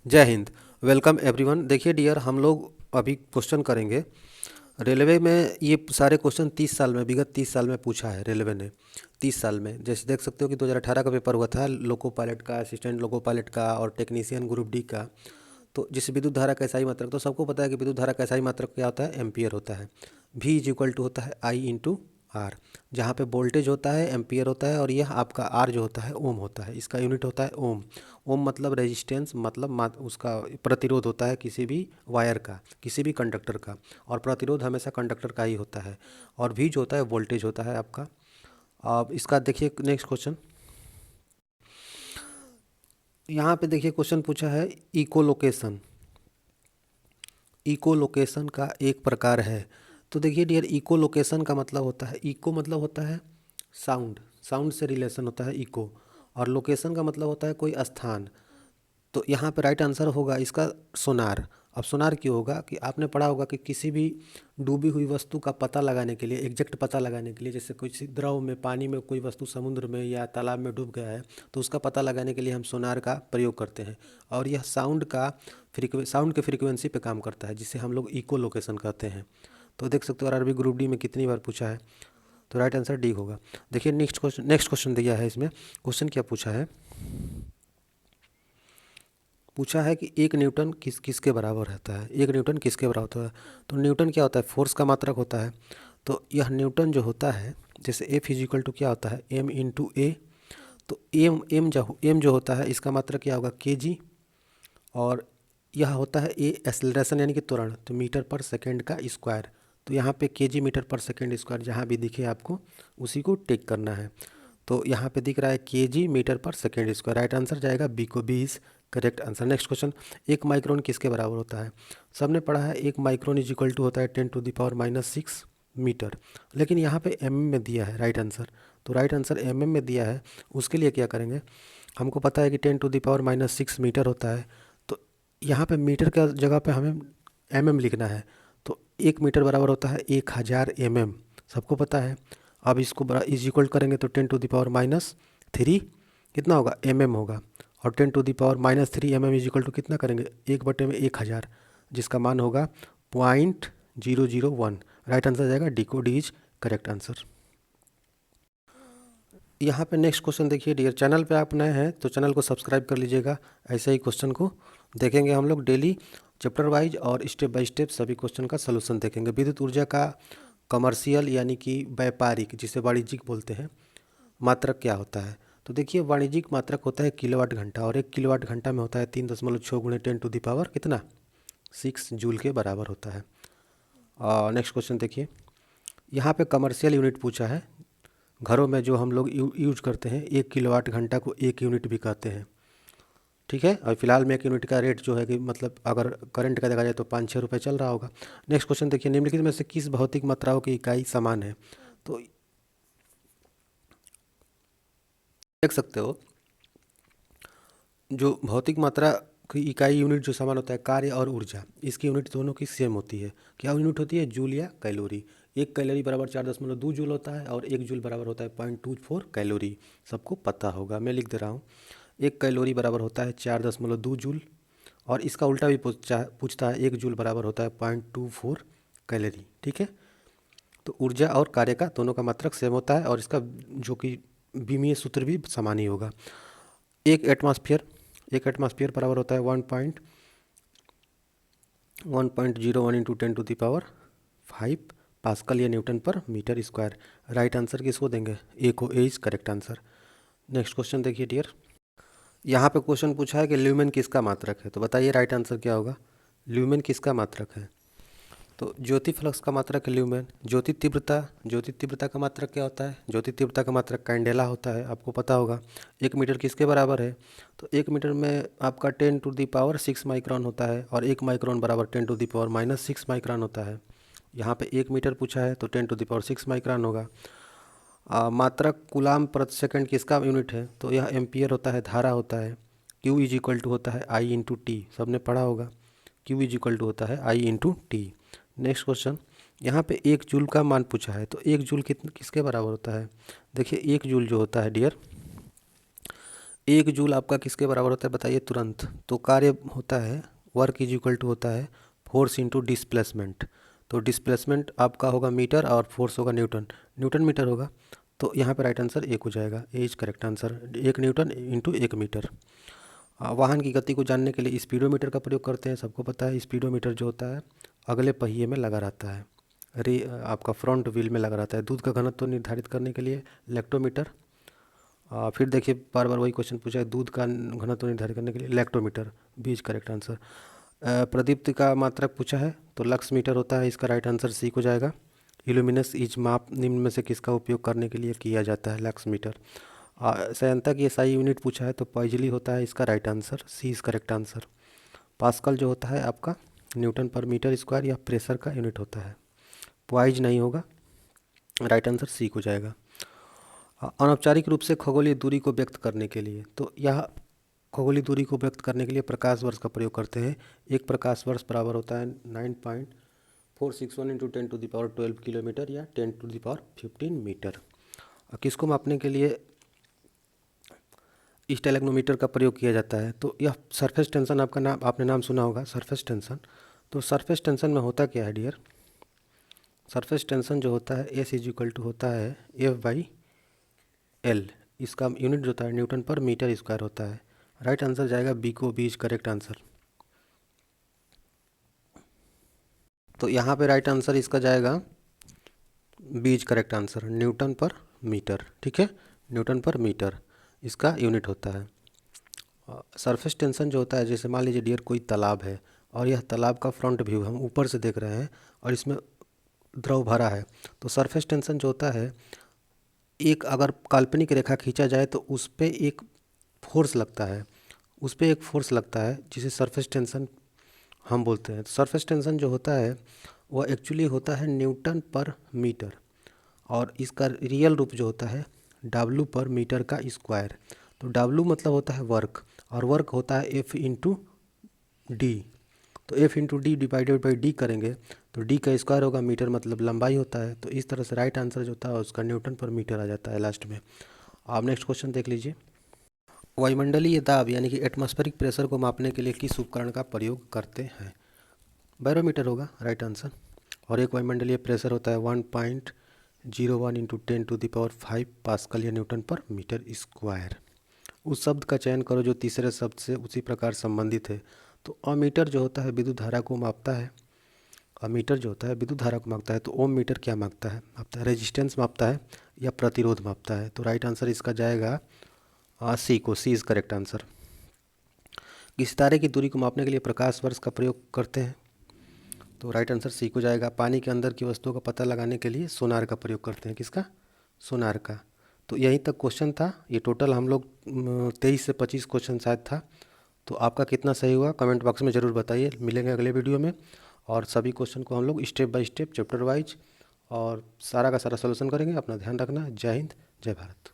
जय हिंद। Welcome everyone. देखिए डियर, हम लोग अभी क्वेश्चन करेंगे रेलवे में। ये सारे क्वेश्चन 30 साल में, विगत 30 साल में पूछा है रेलवे ने। 30 साल में जैसे देख सकते हो कि 2018 का पेपर हुआ था लोको पायलट का, असिस्टेंट लोको पायलट का और टेक्नीशियन ग्रुप डी का। तो जिस विद्युत धारा का SI मात्रक, तो सबको पता है कि विद्युत धारा का SI मात्रक क्या होता है, एम्पियर होता है। V इज इक्वल टू होता है I इंटू आर, जहाँ पे वोल्टेज होता है एम्पियर होता है और यह आपका R जो होता है ओम होता है। इसका यूनिट होता है ओम। ओम मतलब रेजिस्टेंस, मतलब उसका प्रतिरोध होता है किसी भी वायर का, किसी भी कंडक्टर का। और प्रतिरोध हमेशा कंडक्टर का ही होता है। और V जो होता है वोल्टेज होता है आपका। अब इसका देखिए नेक्स्ट क्वेश्चन। यहाँ पे देखिए क्वेश्चन पूछा है इकोलोकेशन। इको लोकेशन का एक प्रकार है। तो देखिए डियर, इको लोकेशन का मतलब होता है, इको मतलब होता है साउंड, साउंड से रिलेशन होता है इको। और लोकेशन का मतलब होता है कोई स्थान। तो यहाँ पे राइट आंसर होगा इसका सोनार। अब सोनार क्यों होगा कि आपने पढ़ा होगा कि किसी भी डूबी हुई वस्तु का पता लगाने के लिए, एग्जैक्ट पता लगाने के लिए, जैसे किसी द्रव में, पानी में कोई वस्तु समुद्र में या तालाब में डूब गया है, तो उसका पता लगाने के लिए हम सोनार का प्रयोग करते हैं। और यह साउंड के फ्रीक्वेंसी पे काम करता है, जिसे हम लोग इको लोकेशन कहते हैं। तो देख सकते हो आरआरबी ग्रुप डी में कितनी बार पूछा है। तो राइट आंसर डी होगा। देखिए नेक्स्ट क्वेश्चन दिया है इसमें। क्वेश्चन क्या पूछा है, पूछा है कि एक न्यूटन किसके बराबर रहता है। एक न्यूटन किसके बराबर होता है। तो न्यूटन क्या होता है, फोर्स का मात्रक होता है। तो यह न्यूटन जो होता है, जैसे एफ इजिकल टू क्या होता है, एम इंटू ए। तो एम जो होता है इसका मात्रक क्या होगा, केजी। और यह होता है ए एक्सेलरेशन यानी कि त्वरण, तो मीटर पर सेकेंड का स्क्वायर। तो यहाँ पे KG metre per second square जहाँ भी दिखे आपको उसी को टेक करना है। तो यहाँ पे दिख रहा है kg metre per second square. Right answer जाएगा बी को, B is correct answer. Next question, एक माइक्रोन किसके बराबर होता है। सबने पढ़ा है एक माइक्रोन इज इक्वल टू होता है 10⁻⁻⁶ मीटर। लेकिन यहाँ पे में दिया है राइट आंसर। तो राइट आंसर में दिया है, उसके लिए क्या करेंगे, हमको पता है कि 10⁻⁻⁶ मीटर होता है। तो यहाँ पे मीटर का जगह पे हमें लिखना है। तो 1 मीटर बराबर होता है 1000 सबको पता है। अब इसको बड़ा इज इक्वल करेंगे तो 10⁻³ कितना होगा, होगा। और 10⁻³ इज इक्वल टू कितना करेंगे, 1/1000, जिसका मान होगा 0.001। राइट आंसर जाएगा डी को, डी इज करेक्ट आंसर। यहाँ पे नेक्स्ट क्वेश्चन देखिए डियर, चैनल पे आप नए हैं तो चैनल को सब्सक्राइब कर लीजिएगा। ऐसे ही क्वेश्चन को देखेंगे हम लोग डेली, चैप्टर वाइज और स्टेप बाय स्टेप सभी क्वेश्चन का सलूशन देखेंगे। विद्युत ऊर्जा का कमर्शियल यानी कि व्यापारिक, जिसे वाणिज्यिक बोलते हैं, मात्रक क्या होता है। तो देखिए वाणिज्यिक मात्रक होता है किलोवाट घंटा, और 1 किलोवाट घंटा में होता है 3.6 गुणे 10⁻⁶ कितना, 6 जूल के बराबर होता है। नेक्स्ट क्वेश्चन देखिए, यहाँ पे कमर्शियल यूनिट पूछा है। घरों में जो हम लोग यूज करते हैं, 1 किलोवाट घंटा को 1 यूनिट भी कहते हैं। ठीक है, और फिलहाल में 1 यूनिट का रेट जो है कि मतलब अगर करंट का देखा जाए तो 5-6 रुपये चल रहा होगा। नेक्स्ट क्वेश्चन देखिए, निम्नलिखित में से किस भौतिक मात्राओं की इकाई समान है। तो देख सकते हो जो भौतिक मात्रा की इकाई यूनिट जो समान होता है, कार्य और ऊर्जा, इसकी यूनिट दोनों की सेम होती है। क्या यूनिट होती है, जूल या कैलोरी। 1 कैलोरी बराबर 4.2 जूल होता है और 1 जूल बराबर होता है 0.24 कैलोरी। सबको पता होगा, मैं लिख दे रहा हूँ। 1 कैलोरी बराबर होता है 4.2 जूल। और इसका उल्टा भी पूछता है, 1 जूल बराबर होता है 0.24 कैलोरी। ठीक है, तो ऊर्जा और कार्य का दोनों का मात्रक सेम होता है, और इसका जो कि विमीय सूत्र भी समान ही होगा। एक एटमॉस्फेयर बराबर होता है 1.01 इंटू 10⁵ पास्कल या न्यूटन पर मीटर स्क्वायर। राइट आंसर किसको देंगे, ए को, A is correct answer. Next question देखिए डियर, यहाँ पे क्वेश्चन पूछा है कि ल्यूमेन किसका मात्रक है। तो बताइए राइट आंसर क्या होगा, ल्यूमेन किसका मात्रक है। तो ज्योति फ्लक्स का मात्रक है ल्यूमेन। ज्योति तीव्रता का मात्रक क्या होता है, ज्योति तीव्रता का मात्रक कैंडेला होता है, आपको पता होगा। 1 मीटर किसके बराबर है। तो 1 मीटर में आपका 10⁻⁶ माइक्रोन होता है, और 1 माइक्रोन बराबर 10⁻⁻⁶ माइक्रोन होता है। यहाँ पे 1 मीटर पूछा है तो 10⁻⁶ माइक्रोन होगा। मात्रक कूलाम प्रति सेकंड किसका यूनिट है। तो यह एम्पियर होता है, धारा होता है। Q इज इक्वल टू होता है आई इंटू टी, सबने पढ़ा होगा। Q इज इक्वल टू होता है आई इंटू टी। नेक्स्ट क्वेश्चन, यहाँ पे 1 जूल का मान पूछा है। तो 1 जूल किसके बराबर होता है। देखिए 1 जूल जो होता है डियर, 1 जूल आपका किसके बराबर होता है बताइए तुरंत। तो कार्य होता है वर्क इज इक्वल टू होता है फोर्स इंटू डिस्प्लेसमेंट। तो डिस्प्लेसमेंट आपका होगा मीटर और फोर्स होगा न्यूटन, न्यूटन मीटर होगा। तो यहाँ पे राइट आंसर 1 हो जाएगा, A is correct answer. 1 newton into 1 metre. वाहन की गति को जानने के लिए स्पीडोमीटर का प्रयोग करते हैं, सबको पता है। स्पीडोमीटर जो होता है अगले पहिए में लगा रहता है, आपका फ्रंट व्हील में लगा रहता है। दूध का घनत्व निर्धारित करने के लिए लैक्टोमीटर। फिर देखिए बार बार वही क्वेश्चन पूछा है, दूध का घनत्व निर्धारित करने के लिए lactometer, B is correct answer. प्रदीप्ति का मात्रक पूछा है तो लक्स मीटर होता है, इसका राइट आंसर सी को जाएगा। इल्यूमिनस इज माप निम्न में से किसका उपयोग करने के लिए किया जाता है, लक्स मीटर। सयंता की एसआई यूनिट पूछा है तो पॉइजली होता है, इसका right answer C is correct answer. Pascal जो होता है आपका न्यूटन पर मीटर स्क्वायर या प्रेशर का यूनिट होता है, पॉइज नहीं होगा, राइट आंसर सी को जाएगा। अनौपचारिक रूप से खगोलीय दूरी को व्यक्त करने के लिए, तो यह खगोलीय दूरी को व्यक्त करने के लिए प्रकाश वर्ष का प्रयोग करते हैं। एक प्रकाश वर्ष बराबर होता है 9.461 इंटू 10⁻12 किलोमीटर या 10⁻15 मीटर। किसको मापने के लिए स्टेलेग्नोमीटर का प्रयोग किया जाता है, तो यह सरफेस टेंशन आपने नाम सुना होगा, सरफेस टेंशन। तो सरफेस टेंशन में होता क्या है डियर, सरफेस टेंशन जो होता है एस इज इक्वल टू होता है F/L, इसका यूनिट जो होता है न्यूटन पर मीटर स्क्वायर होता है। राइट आंसर जाएगा बी को, बी इज करेक्ट आंसर। तो यहाँ पे राइट आंसर इसका जाएगा B is correct answer, newton पर मीटर। ठीक है, न्यूटन पर मीटर इसका यूनिट होता है। सरफेस टेंशन जो होता है, जैसे मान लीजिए डियर कोई तालाब है और यह तालाब का फ्रंट व्यू हम ऊपर से देख रहे हैं और इसमें द्रव भरा है, तो सरफेस टेंशन जो होता है, एक अगर काल्पनिक रेखा खींचा जाए तो उस पर एक फोर्स लगता है, उस पर एक फोर्स लगता है जिसे सरफेस टेंशन हम बोलते हैं। तो सरफेस टेंशन जो होता है वह एक्चुअली होता है न्यूटन पर मीटर, और इसका रियल रूप जो होता है W पर मीटर का स्क्वायर। तो W मतलब होता है वर्क, और वर्क होता है F इंटू डी। तो F into D divided by D करेंगे तो डी का स्क्वायर होगा, मीटर मतलब लंबाई होता है। तो इस तरह से राइट आंसर जो होता है उसका न्यूटन पर मीटर आ जाता है लास्ट में। आप नेक्स्ट क्वेश्चन देख लीजिए। वायुमंडलीय दाब यानी कि एटमॉस्फेरिक प्रेशर को मापने के लिए किस उपकरण का प्रयोग करते हैं, बैरोमीटर होगा राइट आंसर। और एक वायुमंडलीय प्रेशर होता है 1.01 इंटू 10⁵ पास्कल या न्यूटन पर मीटर स्क्वायर। उस शब्द का चयन करो जो तीसरे शब्द से उसी प्रकार संबंधित है। तो अमीटर जो होता है विद्युत धारा को मापता है, अमीटर जो होता है विद्युत धारा को मापता है। तो ओम मीटर क्या मापता है रेजिस्टेंस मापता है या प्रतिरोध मापता है। तो राइट आंसर इसका जाएगा सी को, सी इज़ करेक्ट आंसर। किसी तारे की दूरी को मापने के लिए प्रकाश वर्ष का प्रयोग करते हैं, तो राइट आंसर सी को जाएगा। पानी के अंदर की वस्तुओं का पता लगाने के लिए सोनार का प्रयोग करते हैं, किसका, सोनार का। तो यहीं तक क्वेश्चन था, ये टोटल हम लोग 23 से 25 क्वेश्चन शायद था। तो आपका कितना सही हुआ कमेंट बॉक्स में ज़रूर बताइए। मिलेंगे अगले वीडियो में, और सभी क्वेश्चन को हम लोग step by step chapter wise और सारा का सारा सॉल्यूशन करेंगे। अपना ध्यान रखना। जय हिंद, जय भारत।